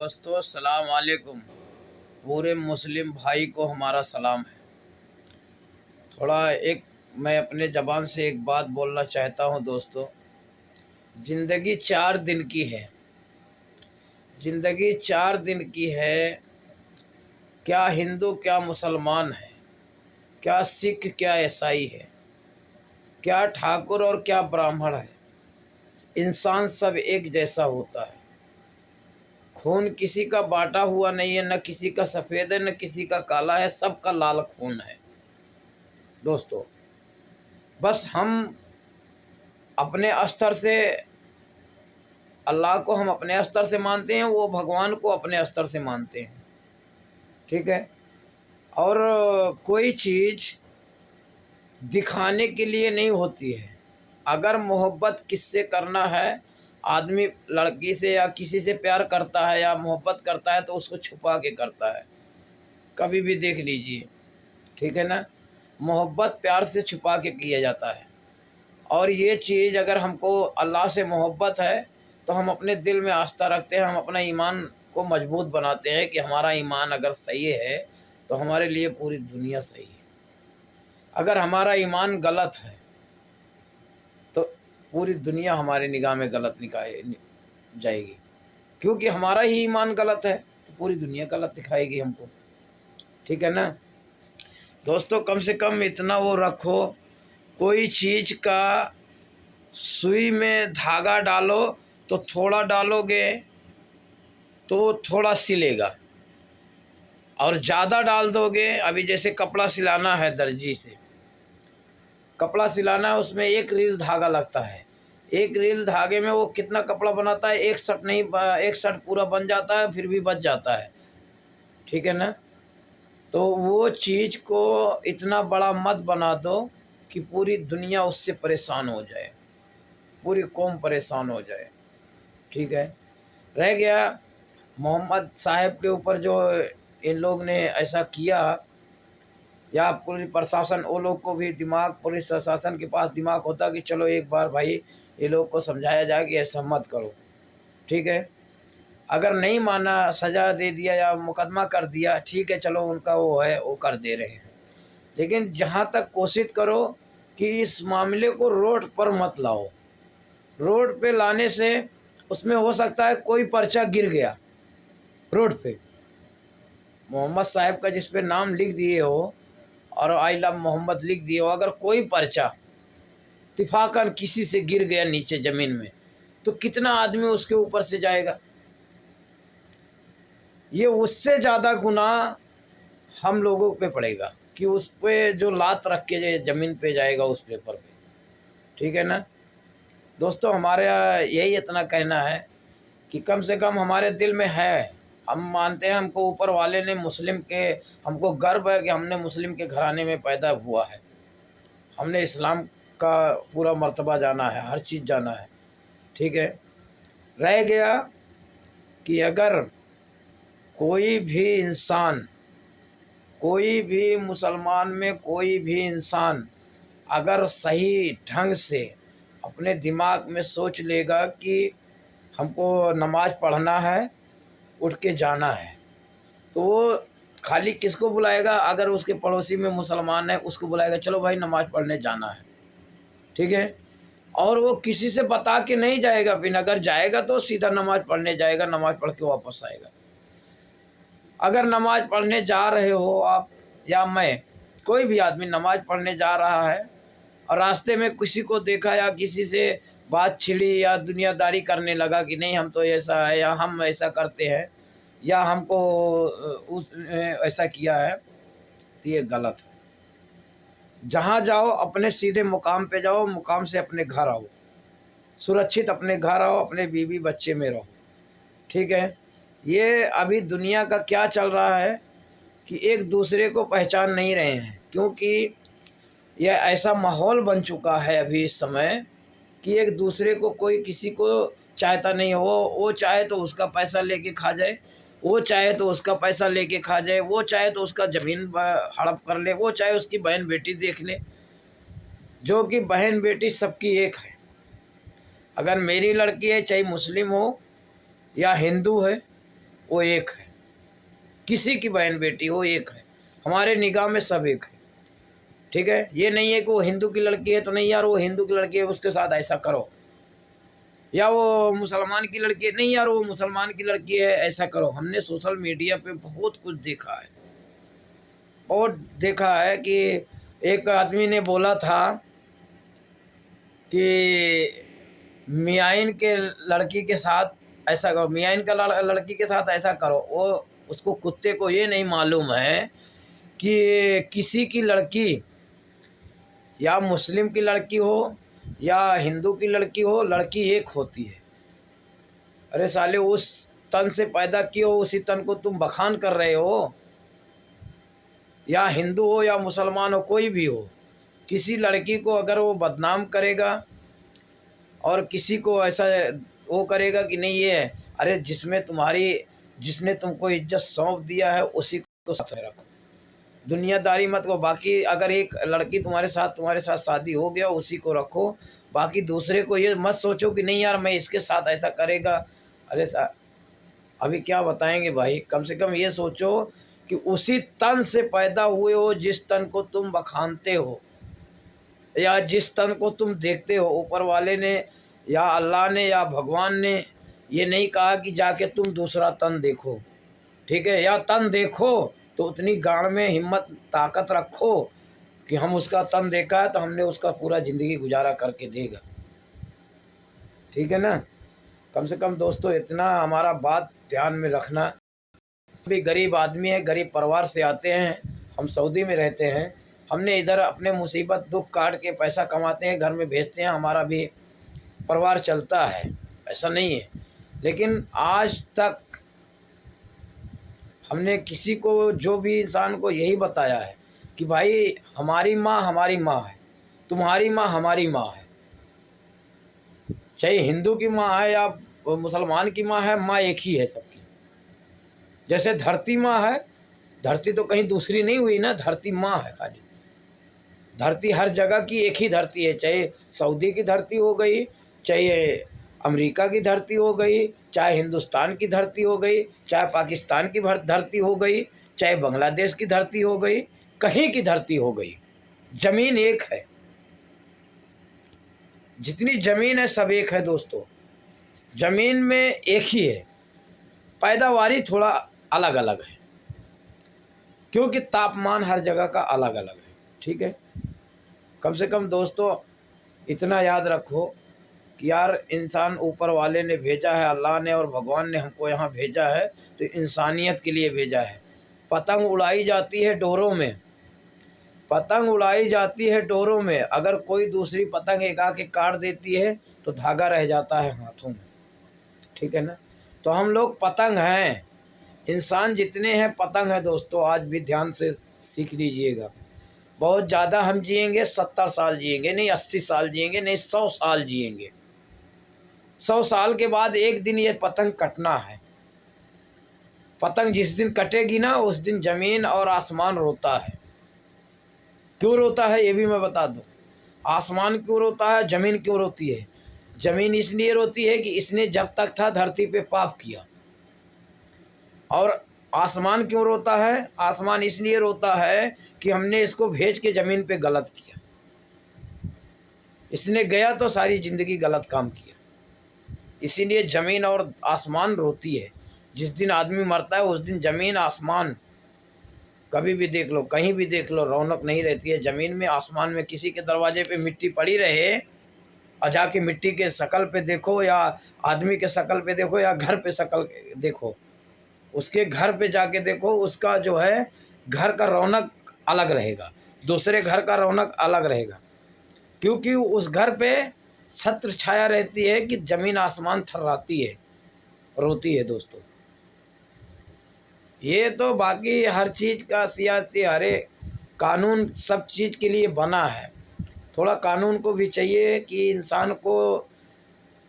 दोस्तों सलाम वालेकुम। पूरे मुस्लिम भाई को हमारा सलाम है। थोड़ा एक मैं अपने ज़बान से एक बात बोलना चाहता हूँ दोस्तों। ज़िंदगी 4 दिन की है। ज़िंदगी 4 दिन की है। क्या हिंदू क्या मुसलमान है, क्या सिख क्या ईसाई है, क्या ठाकुर और क्या ब्राह्मण है। इंसान सब एक जैसा होता है। खून किसी का बांटा हुआ नहीं है, न किसी का सफ़ेद है न किसी का काला है, सबका लाल खून है दोस्तों। बस हम अपने स्तर से अल्लाह को हम अपने स्तर से मानते हैं, वो भगवान को अपने स्तर से मानते हैं। ठीक है। और कोई चीज़ दिखाने के लिए नहीं होती है। अगर मोहब्बत किससे करना है, आदमी लड़की से या किसी से प्यार करता है या मोहब्बत करता है तो उसको छुपा के करता है। कभी भी देख लीजिए। ठीक है ना। मोहब्बत प्यार से छुपा के किया जाता है। और ये चीज़ अगर हमको अल्लाह से मोहब्बत है तो हम अपने दिल में आस्था रखते हैं, हम अपना ईमान को मजबूत बनाते हैं कि हमारा ईमान अगर सही है तो हमारे लिए पूरी दुनिया सही है। अगर हमारा ईमान गलत है तो पूरी दुनिया हमारी निगाह में गलत निकाल जाएगी, क्योंकि हमारा ही ईमान गलत है तो पूरी दुनिया गलत दिखाएगी हमको। ठीक है ना दोस्तों। कम से कम इतना वो रखो, कोई चीज़ का सुई में धागा डालो तो थोड़ा डालोगे तो थोड़ा सिलेगा, और ज़्यादा डाल दोगे। अभी जैसे कपड़ा सिलाना है, दर्जी से कपड़ा सिलाना है, उसमें एक रील धागा लगता है। एक रील धागे में वो कितना कपड़ा बनाता है, एक शर्ट नहीं, एक शर्ट पूरा बन जाता है, फिर भी बच जाता है। ठीक है ना। तो वो चीज़ को इतना बड़ा मत बना दो कि पूरी दुनिया उससे परेशान हो जाए, पूरी कौम परेशान हो जाए। ठीक है। रह गया मोहम्मद साहब के ऊपर जो इन लोग ने ऐसा किया, या पुलिस प्रशासन, वो लोग को भी दिमाग, पुलिस प्रशासन के पास दिमाग होता कि चलो एक बार भाई ये लोग को समझाया जाए कि ऐसा मत करो। ठीक है। अगर नहीं माना, सज़ा दे दिया या मुकदमा कर दिया, ठीक है, चलो उनका वो है, वो कर दे रहे हैं। लेकिन जहाँ तक कोशिश करो कि इस मामले को रोड पर मत लाओ। रोड पे लाने से उसमें हो सकता है कोई पर्चा गिर गया रोड पे, मोहम्मद साहब का जिस पे नाम लिख दिए हो और आई लव मोहम्मद लिख दिए हो, अगर कोई पर्चा इत्तेफाकन किसी से गिर गया नीचे ज़मीन में, तो कितना आदमी उसके ऊपर से जाएगा। ये उससे ज़्यादा गुनाह हम लोगों पे पड़ेगा कि उस पे जो लात रख के ज़मीन पे जाएगा उस पेपर पे। ठीक है ना दोस्तों। हमारे यही इतना कहना है कि कम से कम हमारे दिल में है, हम मानते हैं हमको ऊपर वाले ने मुस्लिम के, हमको गर्व है कि हमने मुस्लिम के घराने में पैदा हुआ है। हमने इस्लाम का पूरा मर्तबा जाना है, हर चीज़ जाना है। ठीक है। रह गया कि अगर कोई भी इंसान, कोई भी मुसलमान में कोई भी इंसान अगर सही ढंग से अपने दिमाग में सोच लेगा कि हमको नमाज़ पढ़ना है, उठ के जाना है, तो वो खाली किसको बुलाएगा, अगर उसके पड़ोसी में मुसलमान है उसको बुलाएगा, चलो भाई नमाज़ पढ़ने जाना है। ठीक है। और वो किसी से बता के नहीं जाएगा, फिर अगर जाएगा तो सीधा नमाज़ पढ़ने जाएगा, नमाज़ पढ़ के वापस आएगा। अगर नमाज़ पढ़ने जा रहे हो आप या मैं, कोई भी आदमी नमाज़ पढ़ने जा रहा है और रास्ते में किसी को देखा या किसी से बात छिड़ी या दुनियादारी करने लगा कि नहीं हम तो ऐसा है या हम ऐसा करते हैं या हमको ऐसा किया है, तो ये गलत है। जहाँ जाओ अपने सीधे मुकाम पे जाओ, मुकाम से अपने घर आओ, सुरक्षित अपने घर आओ, अपने बीवी बच्चे में रहो। ठीक है। ये अभी दुनिया का क्या चल रहा है कि एक दूसरे को पहचान नहीं रहे हैं, क्योंकि यह ऐसा माहौल बन चुका है अभी इस समय कि एक दूसरे को कोई किसी को चाहता नहीं है। वो चाहे तो उसका पैसा लेके खा जाए, वो चाहे तो उसका पैसा लेके खा जाए, वो चाहे तो उसका ज़मीन हड़प कर ले, वो चाहे उसकी बहन बेटी देख ले, जो कि बहन बेटी सबकी एक है। अगर मेरी लड़की है, चाहे मुस्लिम हो या हिंदू है, वो एक है, किसी की बहन बेटी वो एक है, हमारे निगाह में सब एक है। ठीक है, ये नहीं है कि वो हिंदू की लड़की है तो नहीं यार वो हिंदू की लड़की है उसके साथ ऐसा करो, या वो मुसलमान की लड़की है नहीं यार वो मुसलमान की लड़की है ऐसा करो। हमने सोशल मीडिया पे बहुत कुछ देखा है, बहुत देखा है कि एक आदमी ने बोला था कि मियाइन के लड़की के साथ ऐसा करो, मियाइन का लड़की के साथ ऐसा करो। वो उसको कुत्ते को ये नहीं मालूम है कि किसी की लड़की या मुस्लिम की लड़की हो या हिंदू की लड़की हो, लड़की एक होती है। अरे साले, उस तन से पैदा किए हो उसी तन को तुम बखान कर रहे हो। या हिंदू हो या मुसलमान हो, कोई भी हो, किसी लड़की को अगर वो बदनाम करेगा और किसी को ऐसा वो करेगा कि नहीं ये है, अरे जिसने तुमको इज्जत सौंप दिया है उसी को साथ में रखो, दुनियादारी मत को। बाकी अगर एक लड़की तुम्हारे साथ शादी हो गया उसी को रखो, बाकी दूसरे को ये मत सोचो कि नहीं यार मैं इसके साथ ऐसा करेगा। अरे अभी क्या बताएंगे भाई, कम से कम ये सोचो कि उसी तन से पैदा हुए हो जिस तन को तुम बखानते हो या जिस तन को तुम देखते हो। ऊपर वाले ने या अल्लाह ने या भगवान ने ये नहीं कहा कि जाके तुम दूसरा तन देखो, ठीक है, या तन देखो तो उतनी गाड़ में हिम्मत ताकत रखो कि हम उसका तन देखा है तो हमने उसका पूरा ज़िंदगी गुजारा करके देगा। ठीक है ना, कम से कम दोस्तों इतना हमारा बात ध्यान में रखना। भी गरीब आदमी है, गरीब परिवार से आते हैं, हम सऊदी में रहते हैं, हमने इधर अपने मुसीबत दुख काट के पैसा कमाते हैं, घर में भेजते हैं, हमारा भी परिवार चलता है, ऐसा नहीं है। लेकिन आज तक हमने किसी को, जो भी इंसान को यही बताया है कि भाई हमारी माँ है, तुम्हारी माँ हमारी माँ है, चाहे हिंदू की माँ है या मुसलमान की माँ है, माँ एक ही है सबकी। जैसे धरती माँ है, धरती तो कहीं दूसरी नहीं हुई ना, धरती माँ है खाली। धरती हर जगह की एक ही धरती है, चाहे सऊदी की धरती हो गई, चाहे अमेरिका की धरती हो गई, चाहे हिंदुस्तान की धरती हो गई, चाहे पाकिस्तान की धरती हो गई, चाहे बांग्लादेश की धरती हो गई, कहीं की धरती हो गई, ज़मीन एक है। जितनी ज़मीन है सब एक है दोस्तों, ज़मीन में एक ही है, पैदावारी थोड़ा अलग अलग है क्योंकि तापमान हर जगह का अलग अलग है। ठीक है, कम से कम दोस्तों इतना याद रखो कि यार इंसान ऊपर वाले ने भेजा है, अल्लाह ने और भगवान ने हमको यहाँ भेजा है तो इंसानियत के लिए भेजा है। पतंग उड़ाई जाती है डोरों में, पतंग उड़ाई जाती है डोरों में, अगर कोई दूसरी पतंग एक आके काट देती है तो धागा रह जाता है हाथों में। ठीक है ना, तो हम लोग पतंग हैं, इंसान जितने हैं पतंग है दोस्तों। आज भी ध्यान से सीख लीजिएगा, बहुत ज़्यादा हम जिएंगे 70 साल जिएंगे नहीं, 80 साल जिएंगे नहीं, 100 साल जिएंगे। 100 साल के बाद एक दिन ये पतंग कटना है। पतंग जिस दिन कटेगी ना उस दिन ज़मीन और आसमान रोता है। क्यों रोता है ये भी मैं बता दूं। आसमान क्यों रोता है, ज़मीन क्यों रोती है। ज़मीन इसलिए रोती है कि इसने जब तक था धरती पे पाप किया। और आसमान क्यों रोता है, आसमान इसलिए रोता है कि हमने इसको भेज के ज़मीन पे गलत किया, इसने गया तो सारी ज़िंदगी गलत काम किया, इसीलिए ज़मीन और आसमान रोती है। जिस दिन आदमी मरता है उस दिन ज़मीन आसमान, कभी भी देख लो कहीं भी देख लो, रौनक नहीं रहती है ज़मीन में आसमान में। किसी के दरवाजे पे मिट्टी पड़ी रहे और जाके मिट्टी के शकल पे देखो या आदमी के शकल पे देखो या घर पे शकल देखो, उसके घर पे जाके देखो, उसका जो है घर का रौनक अलग रहेगा, दूसरे घर का रौनक अलग रहेगा, क्योंकि उस घर पे छत्र छाया रहती है कि ज़मीन आसमान थर्राती है, रोती है दोस्तों। ये तो बाकी हर चीज़ का सियासी हरे कानून सब चीज़ के लिए बना है, थोड़ा कानून को भी चाहिए कि इंसान को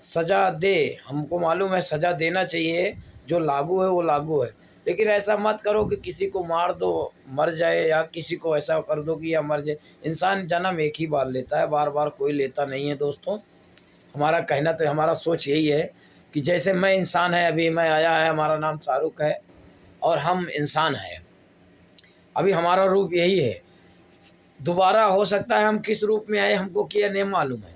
सज़ा दे। हमको मालूम है सज़ा देना चाहिए, जो लागू है वो लागू है, लेकिन ऐसा मत करो कि किसी को मार दो मर जाए या किसी को ऐसा कर दो कि या मर जाए। इंसान जन्म एक ही बार लेता है, बार बार कोई लेता नहीं है दोस्तों। हमारा कहना तो हमारा सोच यही है कि जैसे मैं इंसान है, अभी मैं आया है, हमारा नाम शाहरुख है और हम इंसान हैं, अभी हमारा रूप यही है। दोबारा हो सकता है हम किस रूप में आए हमको क्या नहीं मालूम है,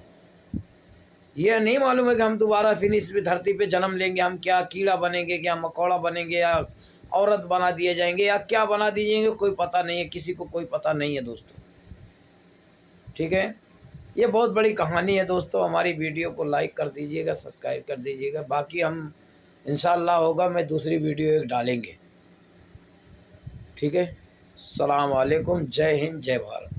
ये नहीं मालूम है कि हम दोबारा फिर इस धरती पे जन्म लेंगे, हम क्या कीड़ा बनेंगे, क्या मकोड़ा बनेंगे, या औरत बना दिए जाएंगे, या क्या बना दिए जाएंगे, कोई पता नहीं है, किसी को कोई पता नहीं है दोस्तों। ठीक है, ये बहुत बड़ी कहानी है दोस्तों। हमारी वीडियो को लाइक कर दीजिएगा, सब्सक्राइब कर दीजिएगा। बाकी हम इंशाल्लाह होगा मैं दूसरी वीडियो एक डालेंगे। ठीक है, सलाम वालेकुम, जय हिंद, जय भारत।